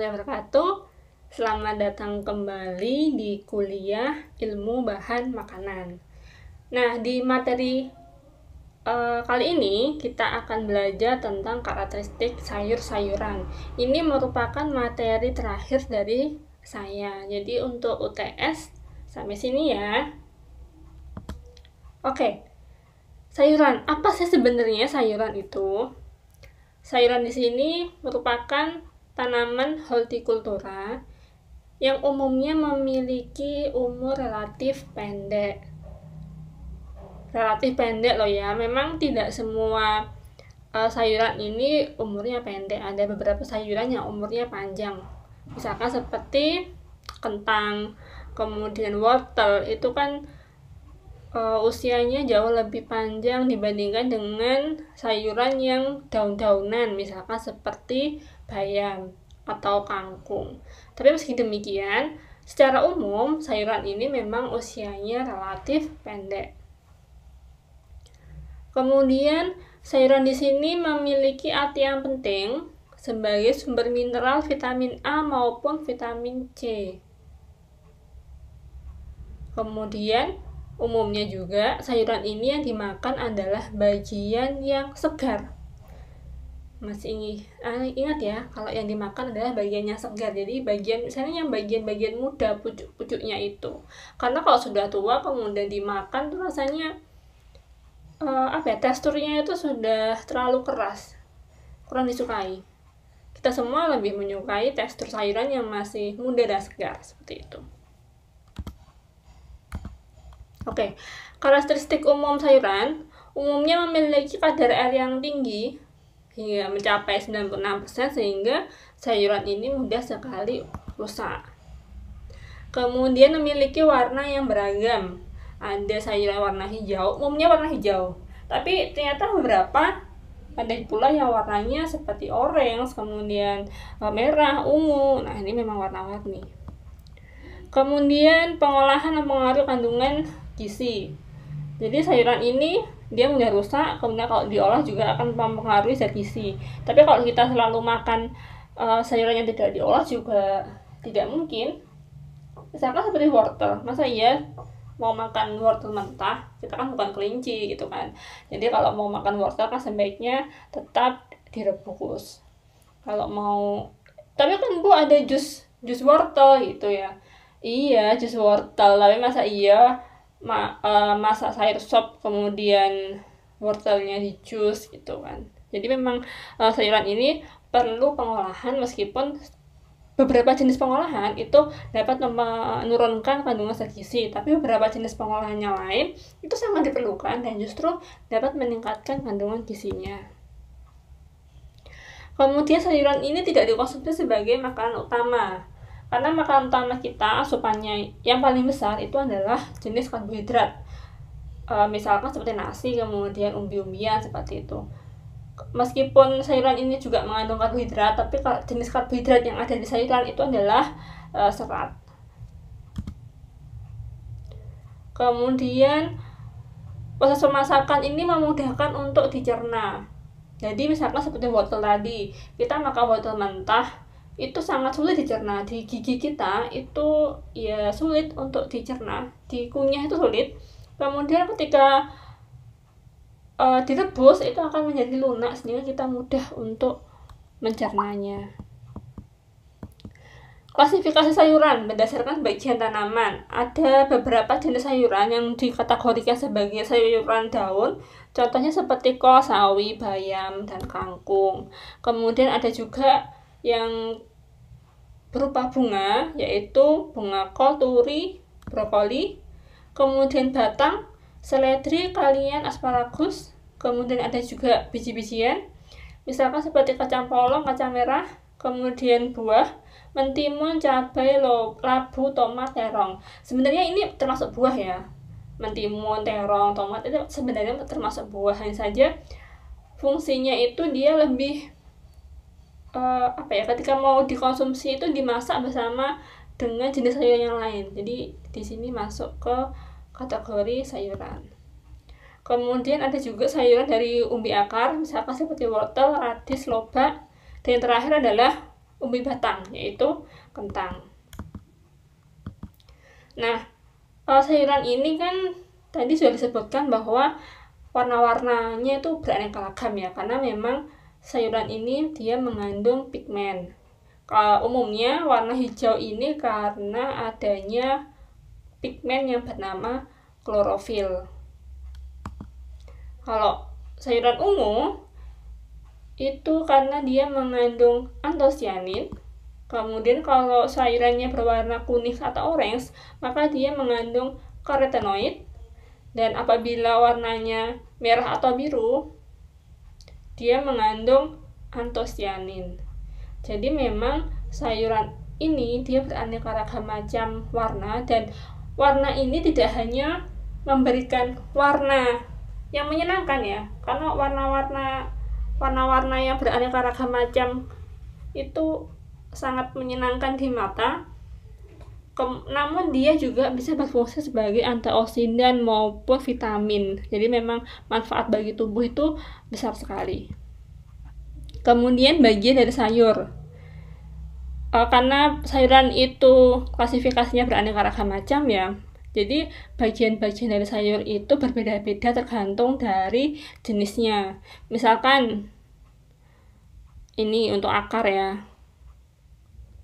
warahmatullahi wabarakatuh. Selamat datang kembali di kuliah ilmu bahan makanan. Nah, di materi kali ini kita akan belajar tentang karakteristik sayur-sayuran. Ini merupakan materi terakhir dari saya. Jadi untuk UTS sampai sini ya. Oke. Sayuran, apa sih sebenarnya sayuran itu? Sayuran di sini merupakan tanaman hortikultura yang umumnya memiliki umur relatif pendek. Relatif pendek loh ya. Memang tidak semua sayuran ini umurnya pendek. Ada beberapa sayuran yang umurnya panjang. Misalkan seperti kentang, kemudian wortel, itu kan usianya jauh lebih panjang dibandingkan dengan sayuran yang daun-daunan, misalkan seperti bayam atau kangkung. Tapi meski demikian, secara umum sayuran ini memang usianya relatif pendek. Kemudian sayuran di sini memiliki arti yang penting sebagai sumber mineral vitamin A maupun vitamin C. Kemudian umumnya juga sayuran ini yang dimakan adalah bagian yang segar. Masih ingat ya, kalau yang dimakan adalah bagian yang segar. Jadi misalnya yang bagian-bagian muda, pucuk-pucuknya itu. Karena kalau sudah tua kemudian dimakan tuh rasanya teksturnya itu sudah terlalu keras, kurang disukai. Kita semua lebih menyukai tekstur sayuran yang masih muda dan segar seperti itu. Oke, karakteristik umum sayuran umumnya memiliki kadar air yang tinggi hingga mencapai 96%, sehingga sayuran ini mudah sekali rusak. Kemudian memiliki warna yang beragam. Ada sayuran warna hijau, umumnya warna hijau. Tapi ternyata beberapa ada pula yang warnanya seperti orange, kemudian merah, ungu. Nah, ini memang warna-warni. Kemudian pengolahan mempengaruhi kandungan gizi. Jadi sayuran ini dia mudah rusak, kemudian kalau diolah juga akan mempengaruhi zat gizi. Tapi kalau kita selalu makan sayuran yang tidak diolah juga tidak mungkin. Misalkan seperti wortel, masa iya mau makan wortel mentah? Kita kan bukan kelinci gitu kan. Jadi kalau mau makan wortel kan sebaiknya tetap direbus. Kalau mau, tapi kan Bu ada jus wortel gitu ya. Iya, jus wortel, tapi masa iya masak sayur sop kemudian wortelnya di jus gitu kan. Jadi memang sayuran ini perlu pengolahan, meskipun beberapa jenis pengolahan itu dapat menurunkan kandungan zat gizi, tapi beberapa jenis pengolahan yang lain itu sangat diperlukan dan justru dapat meningkatkan kandungan gizinya. Kemudian sayuran ini tidak dikonsumsi sebagai makanan utama, karena makanan utama kita, asupannya yang paling besar itu adalah jenis karbohidrat. Misalkan seperti nasi, kemudian umbi-umbian seperti itu. Meskipun sayuran ini juga mengandung karbohidrat, tapi jenis karbohidrat yang ada di sayuran itu adalah serat. Kemudian proses pemasakan ini memudahkan untuk dicerna. Jadi misalkan seperti wortel tadi, kita makan wortel mentah itu sangat sulit dicerna. Di gigi kita itu ya sulit untuk dicerna, dikunyah itu sulit. Kemudian ketika direbus itu akan menjadi lunak, sehingga kita mudah untuk mencernanya. Klasifikasi sayuran berdasarkan bagian tanaman. Ada beberapa jenis sayuran yang dikategorikan sebagai sayuran daun, contohnya seperti kol, sawi, bayam, dan kangkung. Kemudian ada juga yang berupa bunga, yaitu bunga kol, turi, brokoli, kemudian batang, seledri, kalian, asparagus. Kemudian ada juga biji-bijian, misalkan seperti kacang polong, kacang merah, kemudian buah, mentimun, cabai, labu, tomat, terong. Sebenarnya ini termasuk buah ya, mentimun, terong, tomat itu sebenarnya termasuk buah, hanya saja fungsinya itu dia lebih ketika mau dikonsumsi itu dimasak bersama dengan jenis sayuran yang lain. Jadi di sini masuk ke kategori sayuran. Kemudian ada juga sayuran dari umbi akar, misalkan seperti wortel, radis, lobak, dan yang terakhir adalah umbi batang, yaitu kentang. Nah, sayuran ini kan tadi sudah disebutkan bahwa warna-warnanya itu beraneka ragam ya, karena memang sayuran ini dia mengandung pigmen. Umumnya warna hijau ini karena adanya pigmen yang bernama klorofil. Kalau sayuran ungu itu karena dia mengandung antosianin. Kemudian kalau sayurannya berwarna kuning atau orange, maka dia mengandung karotenoid. Dan apabila warnanya merah atau biru, dia mengandung antosianin. Jadi memang sayuran ini dia beraneka ragam macam warna, dan warna ini tidak hanya memberikan warna yang menyenangkan ya, karena warna-warna yang beraneka ragam macam itu sangat menyenangkan di mata. Namun dia juga bisa berfungsi sebagai antioksidan maupun vitamin. Jadi memang manfaat bagi tubuh itu besar sekali. Kemudian bagian dari sayur, karena sayuran itu klasifikasinya beraneka ragam macam ya, jadi bagian-bagian dari sayur itu berbeda-beda tergantung dari jenisnya. Misalkan ini untuk akar ya,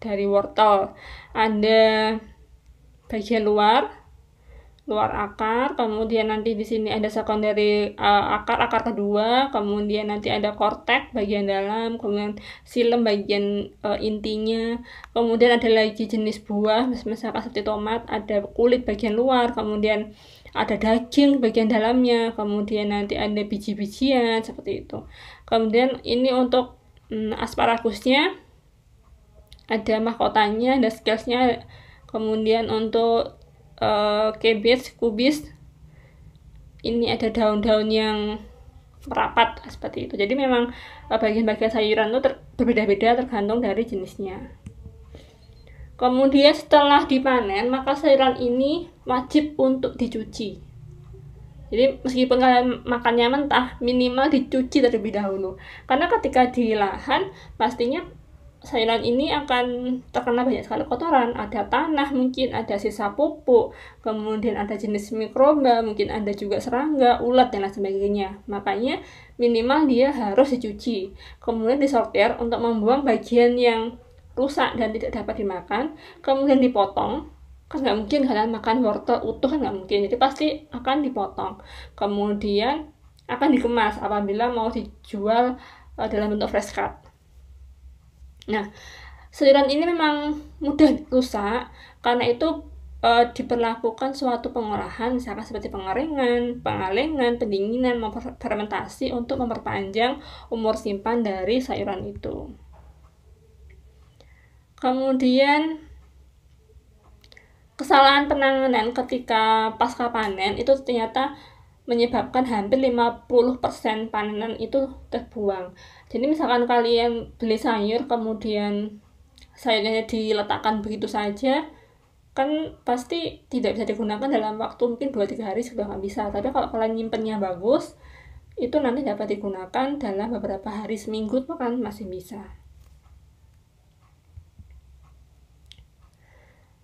dari wortel ada bagian luar akar, kemudian nanti di sini ada secondary akar kedua, kemudian nanti ada kortek bagian dalam, kemudian xilem bagian intinya, kemudian ada lagi jenis buah misalkan seperti tomat, ada kulit bagian luar, kemudian ada daging bagian dalamnya, kemudian nanti ada biji-bijian seperti itu. Kemudian ini untuk asparagusnya ada mahkotanya, ada scalesnya, kemudian untuk kubis ini ada daun-daun yang merapat seperti itu. Jadi memang bagian-bagian sayuran itu berbeda-beda tergantung dari jenisnya. Kemudian setelah dipanen, maka sayuran ini wajib untuk dicuci. Jadi meskipun kalian makannya mentah, minimal dicuci terlebih dahulu, karena ketika di lahan pastinya sayuran ini akan terkena banyak sekali kotoran, ada tanah, mungkin ada sisa pupuk, kemudian ada jenis mikroba, mungkin ada juga serangga, ulat, dan lain sebagainya. Makanya minimal dia harus dicuci, kemudian disortir untuk membuang bagian yang rusak dan tidak dapat dimakan, kemudian dipotong. Kan nggak mungkin kalian makan wortel utuh, kan nggak mungkin, jadi pasti akan dipotong, kemudian akan dikemas apabila mau dijual dalam bentuk fresh cut. Nah, sayuran ini memang mudah rusak, karena itu diperlakukan suatu pengolahan, misalkan seperti pengeringan, pengalengan, pendinginan, fermentasi untuk memperpanjang umur simpan dari sayuran itu. Kemudian kesalahan penanganan ketika pasca panen itu ternyata menyebabkan hampir 50% panenan itu terbuang. Jadi misalkan kalian beli sayur, kemudian sayurnya diletakkan begitu saja, kan pasti tidak bisa digunakan dalam waktu mungkin 2-3 hari sudah nggak bisa. Tapi kalau kalian nyimpennya bagus, itu nanti dapat digunakan dalam beberapa hari, seminggu tuh kan masih bisa.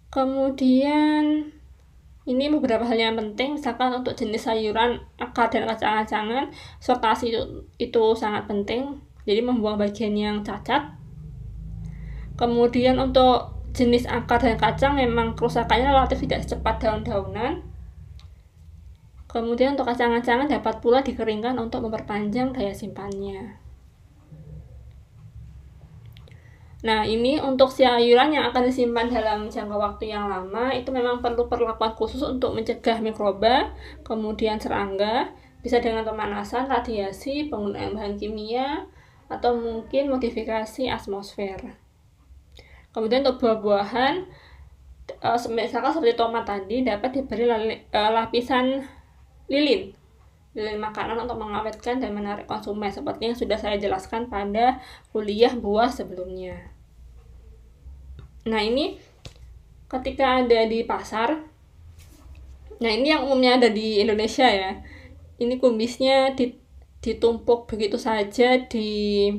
Kemudian ini beberapa hal yang penting, misalkan untuk jenis sayuran, akar, dan kacang-kacangan, sortasi itu sangat penting, jadi membuang bagian yang cacat. Kemudian untuk jenis akar dan kacang memang kerusakannya relatif tidak secepat daun-daunan. Kemudian untuk kacang-kacangan dapat pula dikeringkan untuk memperpanjang daya simpannya. Nah, ini untuk sayuran yang akan disimpan dalam jangka waktu yang lama, itu memang perlu perlakuan khusus untuk mencegah mikroba, kemudian serangga, bisa dengan pemanasan, radiasi, penggunaan bahan kimia, atau mungkin modifikasi atmosfer. Kemudian untuk buah-buahan, misalkan seperti tomat tadi, dapat diberi lapisan lilin makanan untuk mengawetkan dan menarik konsumen, seperti yang sudah saya jelaskan pada kuliah buah sebelumnya. Nah, ini ketika ada di pasar, nah ini yang umumnya ada di Indonesia ya, ini kumisnya ditumpuk begitu saja di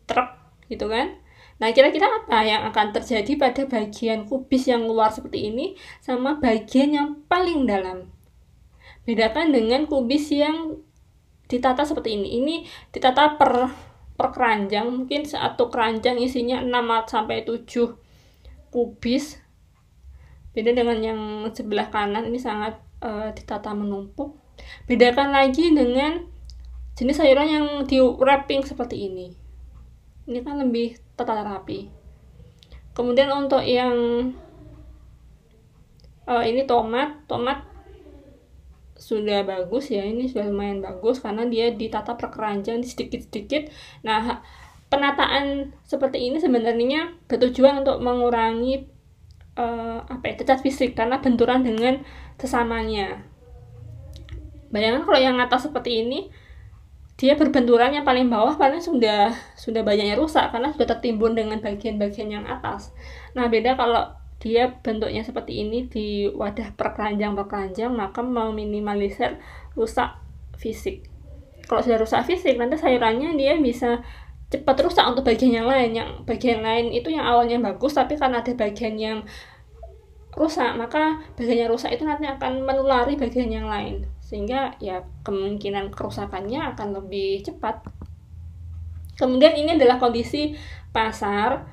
truk gitu kan, Nah, kira-kira apa yang akan terjadi pada bagian kubis yang luar seperti ini sama bagian yang paling dalam? Bedakan dengan kubis yang ditata seperti ini. Ini ditata per keranjang, mungkin satu keranjang isinya 6 sampai 7 kubis. Beda dengan yang sebelah kanan, ini sangat ditata menumpuk. Bedakan lagi dengan jenis sayuran yang di wrapping seperti ini. Ini kan lebih tertata rapi. Kemudian untuk yang ini tomat sudah bagus ya, ini sudah lumayan bagus karena dia ditata per keranjang sedikit-sedikit. Nah, penataan seperti ini sebenarnya bertujuan untuk mengurangi cacat fisik karena benturan dengan sesamanya. Bayangkan kalau yang atas seperti ini, dia berbenturan yang paling bawah karena sudah banyaknya rusak karena sudah tertimbun dengan bagian-bagian yang atas. Nah, beda kalau dia bentuknya seperti ini di wadah per keranjang, maka meminimalisir rusak fisik. Kalau sudah rusak fisik, nanti sayurannya dia bisa cepat rusak untuk bagian yang lain. Yang bagian lain itu yang awalnya bagus, tapi karena ada bagian yang rusak, maka bagian yang rusak itu nanti akan menulari bagian yang lain, sehingga ya kemungkinan kerusakannya akan lebih cepat. Kemudian ini adalah kondisi pasar.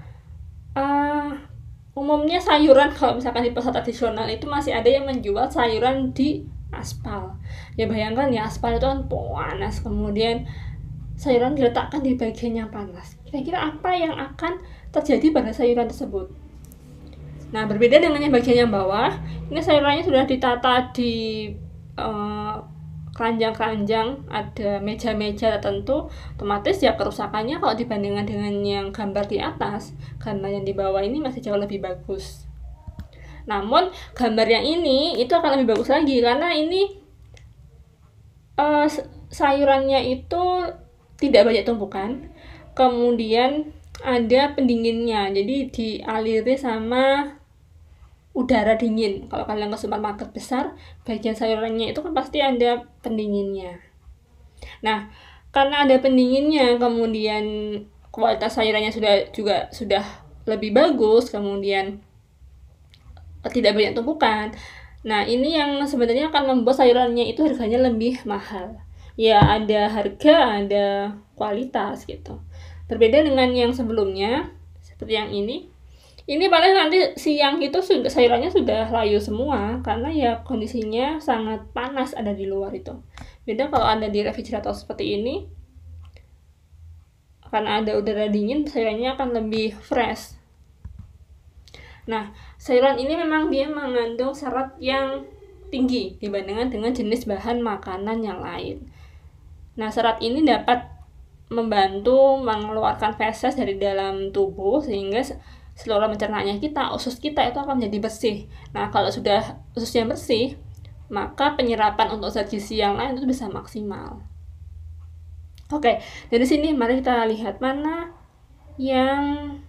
Umumnya sayuran kalau misalkan di pasar tradisional itu masih ada yang menjual sayuran di aspal. Ya bayangkan ya, aspal itu kan panas, kemudian sayuran diletakkan di bagian yang panas. Kira-kira apa yang akan terjadi pada sayuran tersebut? Nah, berbeda dengan yang bagian yang bawah, ini sayurannya sudah ditata di keranjang-keranjang, ada meja-meja tertentu, otomatis ya kerusakannya kalau dibandingkan dengan yang gambar di atas, gambar yang di bawah ini masih jauh lebih bagus. Namun gambar yang ini itu akan lebih bagus lagi karena ini sayurannya itu tidak banyak tumpukan, kemudian ada pendinginnya, jadi dialiri sama udara dingin. Kalau kalian ke supermarket besar, bagian sayurannya itu kan pasti ada pendinginnya. Nah, karena ada pendinginnya, kemudian kualitas sayurannya sudah lebih bagus, kemudian tidak banyak tumpukan. Nah, ini yang sebenarnya akan membuat sayurannya itu harganya lebih mahal. Ya, ada harga, ada kualitas gitu. Berbeda dengan yang sebelumnya, seperti yang ini. Ini paling nanti siang itu sayurannya sudah layu semua karena ya kondisinya sangat panas ada di luar itu. Beda kalau ada di refrigerator seperti ini, karena ada udara dingin, sayurannya akan lebih fresh. Nah, sayuran ini memang dia mengandung serat yang tinggi dibandingkan dengan jenis bahan makanan yang lain. Nah, serat ini dapat membantu mengeluarkan feses dari dalam tubuh sehingga seluruh pencernaan kita, usus kita itu akan menjadi bersih. Nah, kalau sudah ususnya bersih, maka penyerapan untuk zat gizi yang lain itu bisa maksimal. Oke, dari sini mari kita lihat mana yang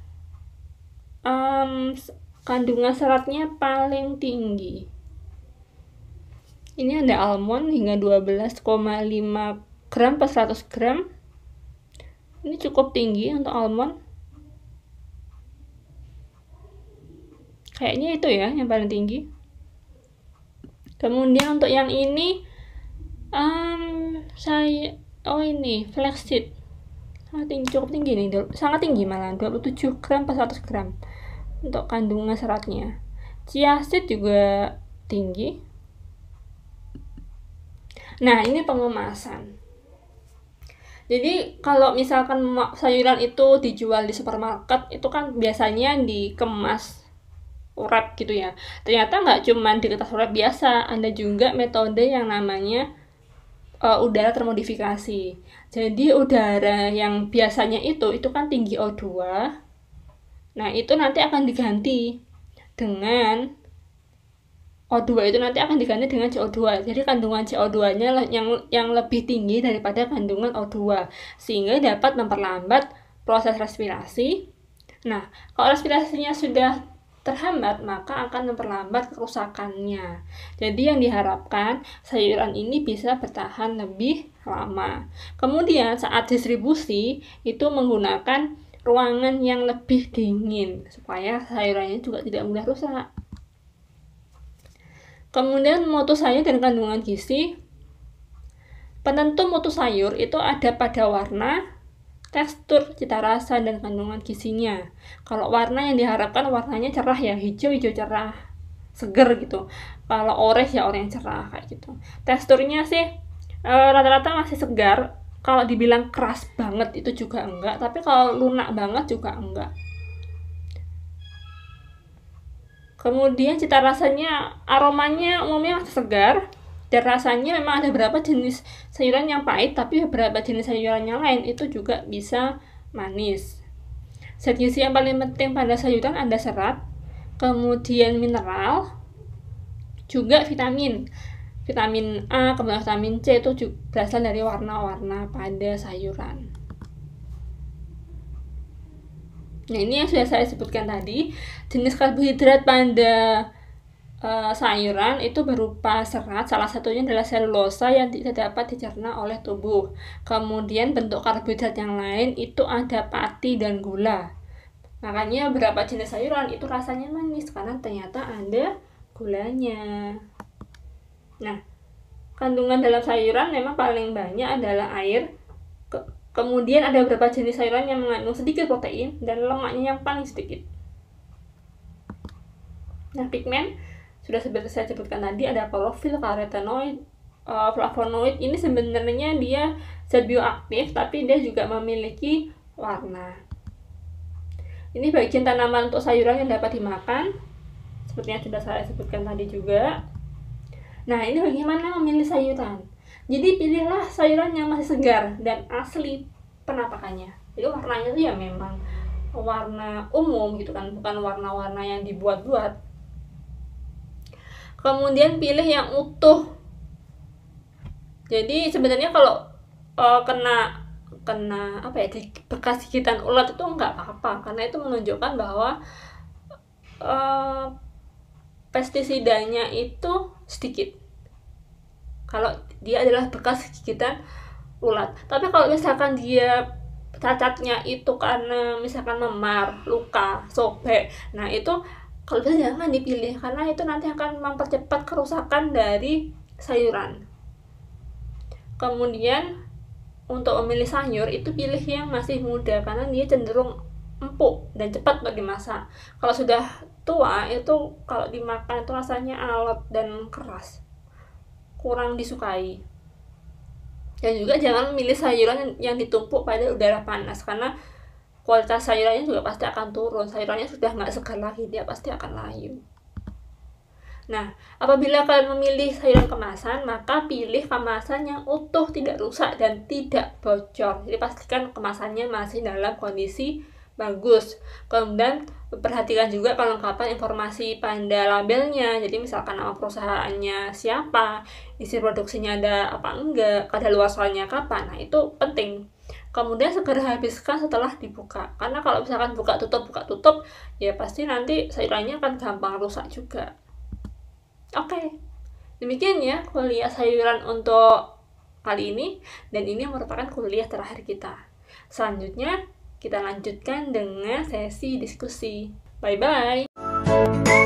kandungan seratnya paling tinggi. Ini ada almond hingga 12,5 gram per 100 gram. Ini cukup tinggi untuk almond. Kayaknya itu ya yang paling tinggi. Kemudian untuk yang ini ini flaxseed cukup tinggi nih, sangat tinggi malah 27 gram per 100 gram untuk kandungan seratnya. Chia seed juga tinggi. Nah, ini pengemasan. Jadi kalau misalkan sayuran itu dijual di supermarket, itu kan biasanya dikemas wrap gitu ya. Ternyata nggak cuma di kertas wrap biasa, ada juga metode yang namanya udara termodifikasi. Jadi udara yang biasanya itu kan tinggi O2. Nah, itu nanti akan diganti dengan O2 itu nanti akan diganti dengan CO2. Jadi kandungan CO2-nya yang lebih tinggi daripada kandungan O2 sehingga dapat memperlambat proses respirasi. Nah, kalau respirasinya sudah terhambat, maka akan memperlambat kerusakannya. Jadi yang diharapkan sayuran ini bisa bertahan lebih lama. Kemudian saat distribusi itu menggunakan ruangan yang lebih dingin supaya sayurannya juga tidak mudah rusak. Kemudian mutu sayur dan kandungan gizi. Penentu mutu sayur itu ada pada warna, tekstur, cita rasa, dan kandungan gizinya. Kalau warna yang diharapkan warnanya cerah ya, hijau cerah, seger gitu. Kalau orange ya orange cerah kayak gitu. Teksturnya sih rata-rata masih segar. Kalau dibilang keras banget itu juga enggak, tapi kalau lunak banget juga enggak. Kemudian cita rasanya, aromanya umumnya masih segar, dan rasanya memang ada beberapa jenis sayuran yang pahit, tapi beberapa jenis sayuran yang lain itu juga bisa manis. Zat gizi yang paling penting pada sayuran ada serat, kemudian mineral, juga vitamin A, kemudian vitamin C itu juga berasal dari warna-warna pada sayuran. Nah, ini yang sudah saya sebutkan tadi. Jenis karbohidrat pada sayuran itu berupa serat, salah satunya adalah selulosa yang tidak dapat dicerna oleh tubuh. Kemudian bentuk karbohidrat yang lain itu ada pati dan gula. Makanya beberapa jenis sayuran itu rasanya manis karena ternyata ada gulanya. Nah, kandungan dalam sayuran memang paling banyak adalah air. Kemudian ada beberapa jenis sayuran yang mengandung sedikit protein dan lemaknya yang paling sedikit. Nah, pigmen sudah seperti saya sebutkan tadi ada klorofil, karotenoid, flavonoid. Ini sebenarnya dia zat bioaktif tapi dia juga memiliki warna. Ini bagian tanaman untuk sayuran yang dapat dimakan, seperti yang sudah saya sebutkan tadi juga. Nah, ini bagaimana memilih sayuran. Jadi pilihlah sayuran yang masih segar dan asli penampakannya. Jadi warnanya itu ya memang warna umum gitu kan, bukan warna-warna yang dibuat-buat. Kemudian pilih yang utuh. Jadi sebenarnya kalau kena bekas gigitan ulat itu enggak apa-apa, karena itu menunjukkan bahwa pestisidanya itu sedikit kalau dia adalah bekas gigitan ulat. Tapi kalau misalkan dia cacatnya itu karena misalkan memar, luka, sobek, nah itu kalau bisa jangan dipilih karena itu nanti akan mempercepat kerusakan dari sayuran. Kemudian untuk memilih sayur itu pilih yang masih muda karena dia cenderung empuk dan cepat untuk dimasak. Kalau sudah tua itu kalau dimakan itu rasanya alot dan keras, kurang disukai. Dan juga jangan memilih sayuran yang ditumpuk pada udara panas karena kualitas sayurannya juga pasti akan turun. Sayurannya sudah nggak segar lagi, dia pasti akan layu. Nah, apabila kalian memilih sayuran kemasan, maka pilih kemasan yang utuh, tidak rusak, dan tidak bocor. Jadi pastikan kemasannya masih dalam kondisi bagus. Kemudian perhatikan juga kelengkapan informasi pada labelnya. Jadi misalkan nama perusahaannya siapa, isi produksinya ada apa enggak, kadaluarsanya kapan. Nah, itu penting. Kemudian segera habiskan setelah dibuka. Karena kalau misalkan buka tutup, ya pasti nanti sayurannya akan gampang rusak juga. Oke. Demikian ya kuliah sayuran untuk kali ini, dan ini merupakan kuliah terakhir kita. Selanjutnya kita lanjutkan dengan sesi diskusi. Bye-bye.